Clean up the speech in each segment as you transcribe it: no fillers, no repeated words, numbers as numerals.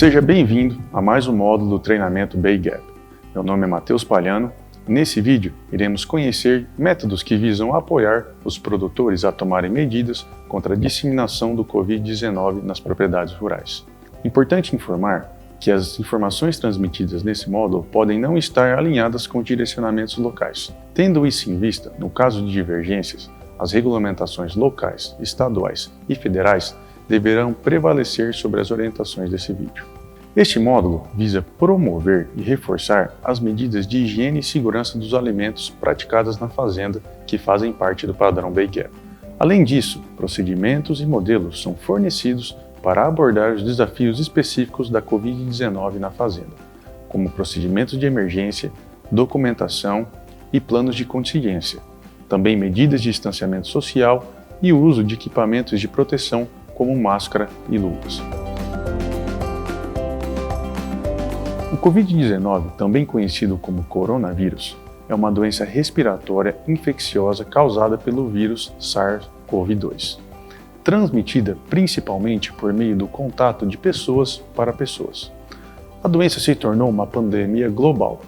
Seja bem-vindo a mais um módulo do treinamento BayGap. Meu nome é Matheus Palhano e nesse vídeo iremos conhecer métodos que visam apoiar os produtores a tomarem medidas contra a disseminação do Covid-19 nas propriedades rurais. Importante informar que as informações transmitidas nesse módulo podem não estar alinhadas com direcionamentos locais. Tendo isso em vista, no caso de divergências, as regulamentações locais, estaduais e federais deverão prevalecer sobre as orientações desse vídeo. Este módulo visa promover e reforçar as medidas de higiene e segurança dos alimentos praticadas na fazenda que fazem parte do padrão BayGap. Além disso, procedimentos e modelos são fornecidos para abordar os desafios específicos da Covid-19 na fazenda, como procedimentos de emergência, documentação e planos de contingência, também medidas de distanciamento social e o uso de equipamentos de proteção como máscara e luvas. O Covid-19, também conhecido como coronavírus, é uma doença respiratória infecciosa causada pelo vírus SARS-CoV-2, transmitida principalmente por meio do contato de pessoas para pessoas. A doença se tornou uma pandemia global.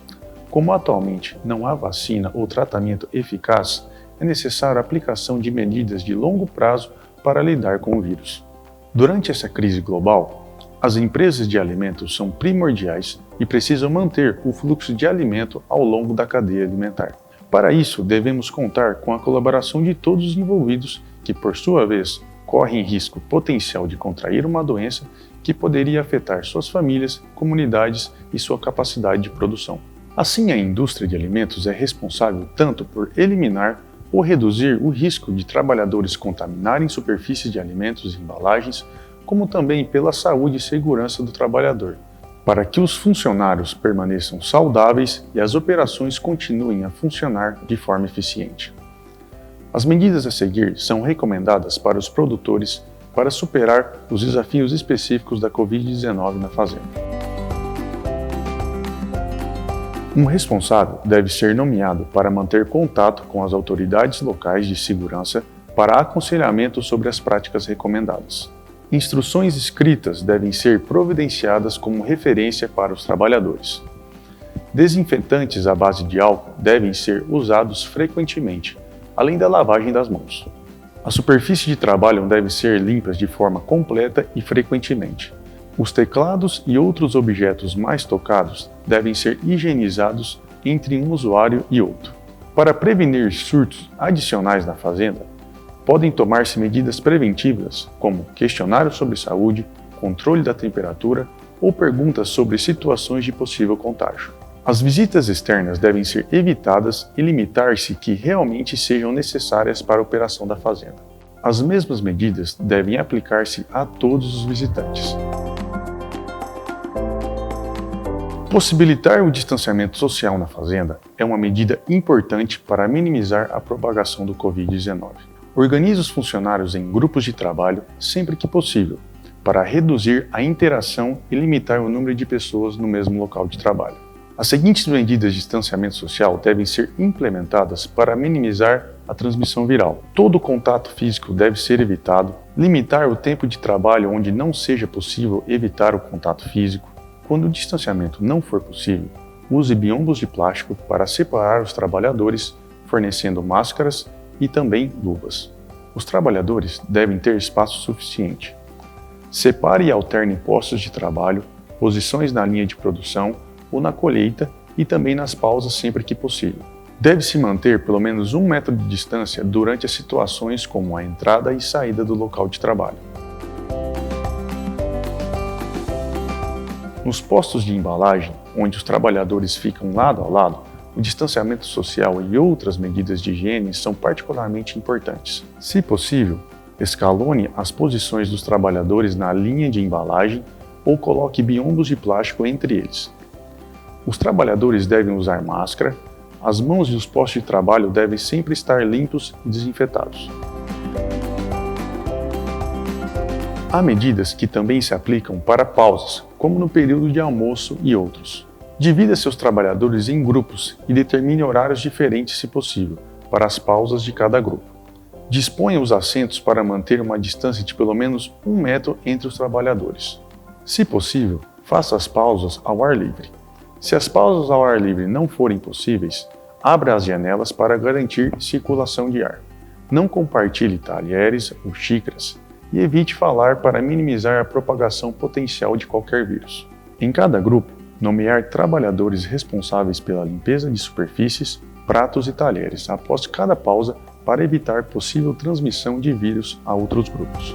Como atualmente não há vacina ou tratamento eficaz, é necessária a aplicação de medidas de longo prazo para lidar com o vírus. Durante essa crise global, as empresas de alimentos são primordiais e precisam manter o fluxo de alimento ao longo da cadeia alimentar. Para isso, devemos contar com a colaboração de todos os envolvidos, que, por sua vez, correm risco potencial de contrair uma doença que poderia afetar suas famílias, comunidades e sua capacidade de produção. Assim, a indústria de alimentos é responsável tanto por eliminar ou reduzir o risco de trabalhadores contaminarem superfícies de alimentos e embalagens, como também pela saúde e segurança do trabalhador, para que os funcionários permaneçam saudáveis e as operações continuem a funcionar de forma eficiente. As medidas a seguir são recomendadas para os produtores para superar os desafios específicos da Covid-19 na fazenda. Um responsável deve ser nomeado para manter contato com as autoridades locais de segurança para aconselhamento sobre as práticas recomendadas. Instruções escritas devem ser providenciadas como referência para os trabalhadores. Desinfetantes à base de álcool devem ser usados frequentemente, além da lavagem das mãos. As superfícies de trabalho devem ser limpas de forma completa e frequentemente. Os teclados e outros objetos mais tocados devem ser higienizados entre um usuário e outro. Para prevenir surtos adicionais na fazenda, podem tomar-se medidas preventivas, como questionários sobre saúde, controle da temperatura ou perguntas sobre situações de possível contágio. As visitas externas devem ser evitadas e limitar-se que realmente sejam necessárias para a operação da fazenda. As mesmas medidas devem aplicar-se a todos os visitantes. Possibilitar o distanciamento social na fazenda é uma medida importante para minimizar a propagação do Covid-19. Organize os funcionários em grupos de trabalho sempre que possível, para reduzir a interação e limitar o número de pessoas no mesmo local de trabalho. As seguintes medidas de distanciamento social devem ser implementadas para minimizar a transmissão viral. Todo contato físico deve ser evitado, limitar o tempo de trabalho onde não seja possível evitar o contato físico. Quando o distanciamento não for possível, use biombos de plástico para separar os trabalhadores, fornecendo máscaras e também luvas. Os trabalhadores devem ter espaço suficiente. Separe e alterne postos de trabalho, posições na linha de produção ou na colheita e também nas pausas sempre que possível. Deve-se manter pelo menos 1 metro de distância durante as situações como a entrada e saída do local de trabalho. Nos postos de embalagem, onde os trabalhadores ficam lado a lado, o distanciamento social e outras medidas de higiene são particularmente importantes. Se possível, escalone as posições dos trabalhadores na linha de embalagem ou coloque biombos de plástico entre eles. Os trabalhadores devem usar máscara, as mãos e os postos de trabalho devem sempre estar limpos e desinfetados. Há medidas que também se aplicam para pausas, como no período de almoço e outros. Divida seus trabalhadores em grupos e determine horários diferentes se possível, para as pausas de cada grupo. Disponha os assentos para manter uma distância de pelo menos 1 metro entre os trabalhadores. Se possível, Faça as pausas ao ar livre. Se as pausas ao ar livre não forem possíveis, abra as janelas para garantir circulação de ar. Não compartilhe talheres ou xícaras e evite falar para minimizar a propagação potencial de qualquer vírus. Em cada grupo, nomear trabalhadores responsáveis pela limpeza de superfícies, pratos e talheres após cada pausa para evitar possível transmissão de vírus a outros grupos.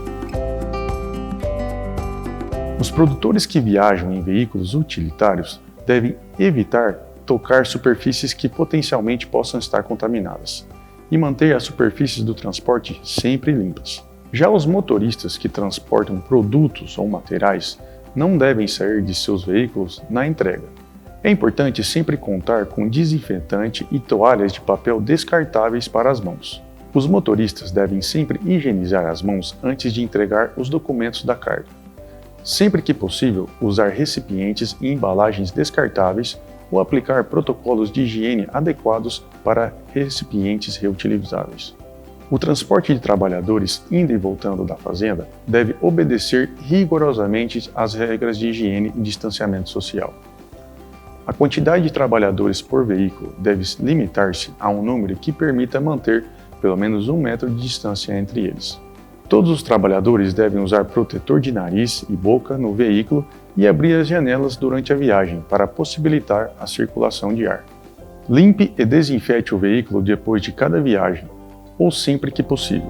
Os produtores que viajam em veículos utilitários devem evitar tocar superfícies que potencialmente possam estar contaminadas e manter as superfícies do transporte sempre limpas. Já os motoristas que transportam produtos ou materiais não devem sair de seus veículos na entrega. É importante sempre contar com desinfetante e toalhas de papel descartáveis para as mãos. Os motoristas devem sempre higienizar as mãos antes de entregar os documentos da carga. Sempre que possível, usar recipientes e embalagens descartáveis ou aplicar protocolos de higiene adequados para recipientes reutilizáveis. O transporte de trabalhadores indo e voltando da fazenda deve obedecer rigorosamente às regras de higiene e distanciamento social. A quantidade de trabalhadores por veículo deve limitar-se a um número que permita manter pelo menos 1 metro de distância entre eles. Todos os trabalhadores devem usar protetor de nariz e boca no veículo e abrir as janelas durante a viagem para possibilitar a circulação de ar. Limpe e desinfete o veículo depois de cada viagem, ou sempre que possível.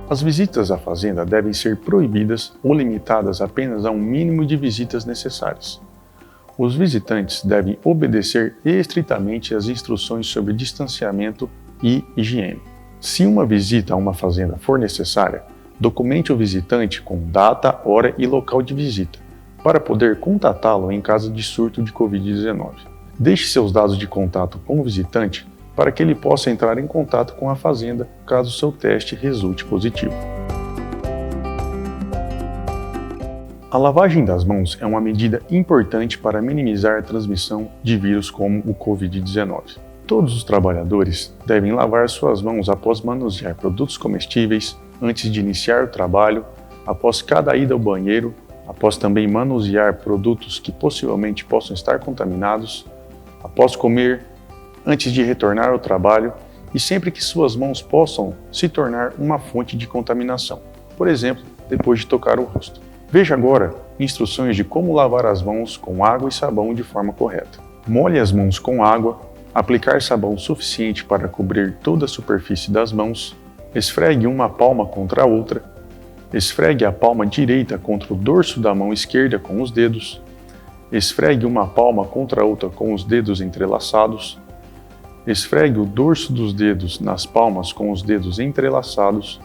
As visitas à fazenda devem ser proibidas ou limitadas apenas a um mínimo de visitas necessárias. Os visitantes devem obedecer estritamente às instruções sobre distanciamento e higiene. Se uma visita a uma fazenda for necessária, documente o visitante com data, hora e local de visita, para poder contatá-lo em caso de surto de Covid-19. Deixe seus dados de contato com o visitante para que ele possa entrar em contato com a fazenda caso seu teste resulte positivo. A lavagem das mãos é uma medida importante para minimizar a transmissão de vírus como o Covid-19. Todos os trabalhadores devem lavar suas mãos após manusear produtos comestíveis, antes de iniciar o trabalho, após cada ida ao banheiro, após também manusear produtos que possivelmente possam estar contaminados, após comer, antes de retornar ao trabalho e sempre que suas mãos possam se tornar uma fonte de contaminação, por exemplo, depois de tocar o rosto. Veja agora instruções de como lavar as mãos com água e sabão de forma correta. Molhe as mãos com água. Aplicar sabão suficiente para cobrir toda a superfície das mãos, esfregue uma palma contra a outra, esfregue a palma direita contra o dorso da mão esquerda com os dedos, esfregue uma palma contra a outra com os dedos entrelaçados, esfregue o dorso dos dedos nas palmas com os dedos entrelaçados,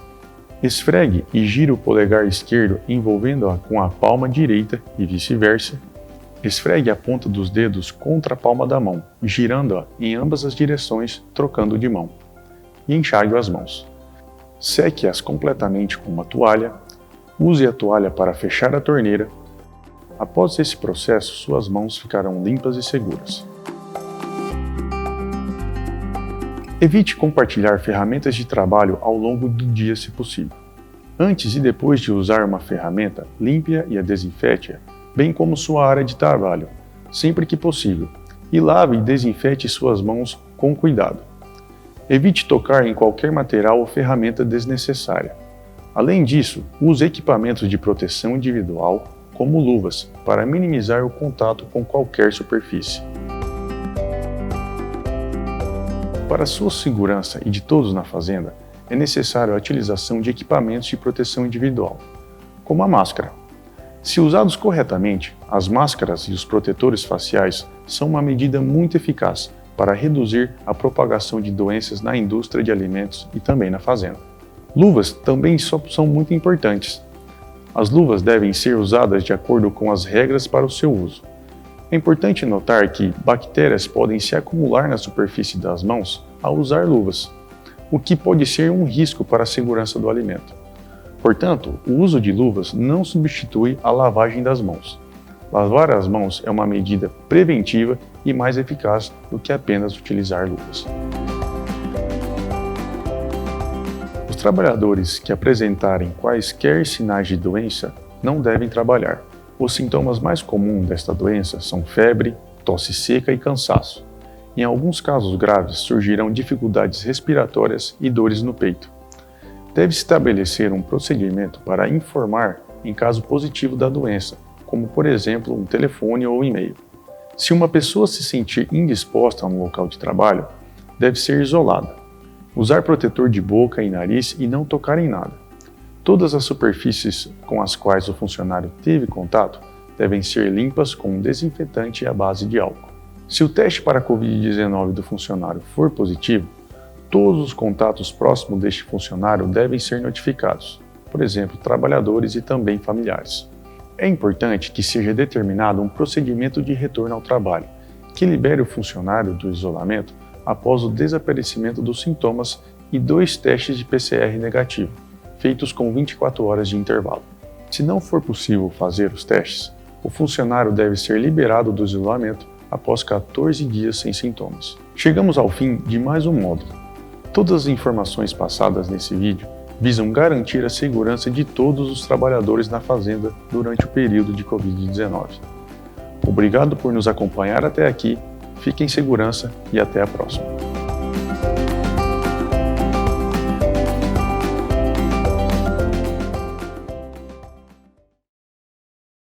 esfregue e gire o polegar esquerdo envolvendo-a com a palma direita e vice-versa. Esfregue a ponta dos dedos contra a palma da mão, girando-a em ambas as direções, trocando de mão. E enxague as mãos. Seque-as completamente com uma toalha. Use a toalha para fechar a torneira. Após esse processo, suas mãos ficarão limpas e seguras. Evite compartilhar ferramentas de trabalho ao longo do dia se possível. Antes e depois de usar uma ferramenta, limpe-a e a desinfete-a, bem como sua área de trabalho, sempre que possível, e lave e desinfete suas mãos com cuidado. Evite tocar em qualquer material ou ferramenta desnecessária. Além disso, use equipamentos de proteção individual, como luvas, para minimizar o contato com qualquer superfície. Para sua segurança e de todos na fazenda, é necessária a utilização de equipamentos de proteção individual, como a máscara. Se usados corretamente, as máscaras e os protetores faciais são uma medida muito eficaz para reduzir a propagação de doenças na indústria de alimentos e também na fazenda. Luvas também são muito importantes. As luvas devem ser usadas de acordo com as regras para o seu uso. É importante notar que bactérias podem se acumular na superfície das mãos ao usar luvas, o que pode ser um risco para a segurança do alimento. Portanto, o uso de luvas não substitui a lavagem das mãos. Lavar as mãos é uma medida preventiva e mais eficaz do que apenas utilizar luvas. Os trabalhadores que apresentarem quaisquer sinais de doença não devem trabalhar. Os sintomas mais comuns desta doença são febre, tosse seca e cansaço. Em alguns casos graves, surgirão dificuldades respiratórias e dores no peito. Deve-se estabelecer um procedimento para informar em caso positivo da doença, como por exemplo um telefone ou e-mail. Se uma pessoa se sentir indisposta no local de trabalho, deve ser isolada. Usar protetor de boca e nariz e não tocar em nada. Todas as superfícies com as quais o funcionário teve contato devem ser limpas com um desinfetante à base de álcool. Se o teste para a Covid-19 do funcionário for positivo, todos os contatos próximos deste funcionário devem ser notificados, por exemplo, trabalhadores e também familiares. É importante que seja determinado um procedimento de retorno ao trabalho, que libere o funcionário do isolamento após o desaparecimento dos sintomas e 2 testes de PCR negativo, feitos com 24 horas de intervalo. Se não for possível fazer os testes, o funcionário deve ser liberado do isolamento após 14 dias sem sintomas. Chegamos ao fim de mais um módulo. Todas as informações passadas nesse vídeo visam garantir a segurança de todos os trabalhadores na fazenda durante o período de Covid-19. Obrigado por nos acompanhar até aqui, fique em segurança e até a próxima.